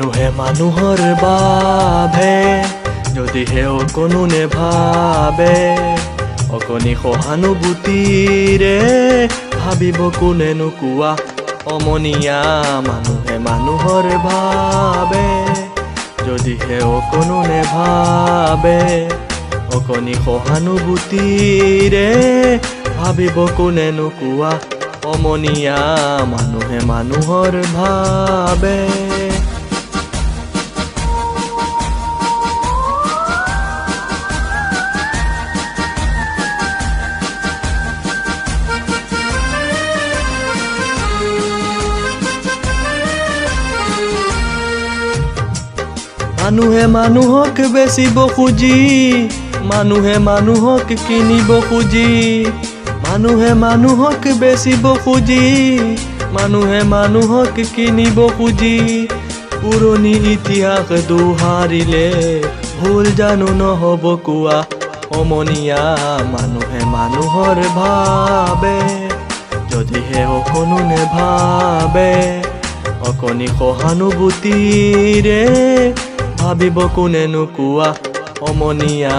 মানুহে মানুহৰ বাবে যদিহে অকণো নেভাবে, অকণি সহানুভূতিৰে ভাবিব কোনেনো কোৱা অমনীয়া। মানুহে মানুহৰ বাবে যদিহে অকণো নেভাবে, অকণি সহানুভূতিৰে ভাবিব কোনেনো কোৱা অমনীয়া। মানুহে মানুহৰ বাবে মানুহে মানুহক বেচিব খুজি, মানুহে মানুহক কিনিব খুজি, মানুহে মানুহক বেচিব খুজি, মানুহে মানুহক কিনিব খুজি। পুৰণি ইতিহাস দোহাৰিলে ভুল জানো নহ'ব কোৱা অমনীয়া। মানুহে মানুহৰ বাবে যদিহে অকণো নেভাবে, অকণি সহানুভূতিৰে ভাবিব কোনেনো কোৱা অমনীয়া।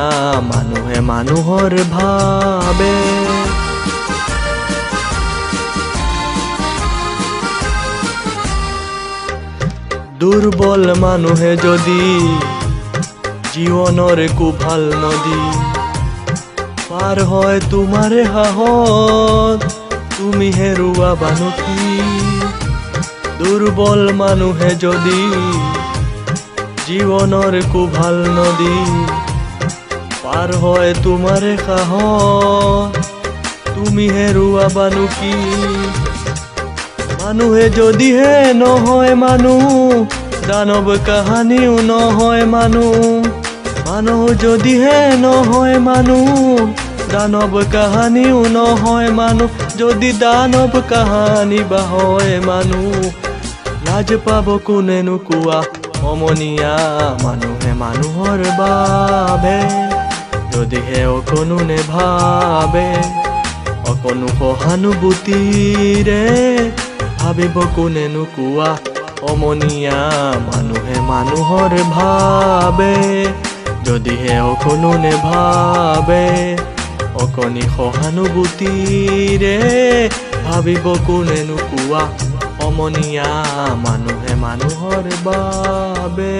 মানুহে মানুহৰ বাবে দুৰ্বল মানুহে যদি জীৱনৰ কোভাল নদী পাৰ হয় তোমাৰে সাহত, তুমি হেৰুৱাবানো কি? দুৰ্বল মানুহে যদি জীৱনৰ কোভাল নদী পাৰ হয় তোমাৰে সাহস, তুমি হেৰুৱাবানো কি? মানুহে যদিহে নহয় মানুহ, দানৱ কাহানিও নহয় মানুহ। মানুহ যদিহে নহয় মানুহ, দানৱ কাহানিও নহয় মানুহ। যদি দানৱ কাহানি বা হয় মানুহ, লাজ পাব কোনেনো কোৱা অমনীয়া। মানুহে মানুহৰ বাবে যদিহে অকণো নেভাবে, অকণো সহানুভূতিৰে ভাবিব কোনেনো কোৱা অমনীয়া। মানুহে মানুহৰ বাবে যদিহে অকণো নেভাবে, অকণি সহানুভূতিৰে ভাবিব কোনেনো কোৱা অমনীয়া। মানুহে মানুহৰ বাবে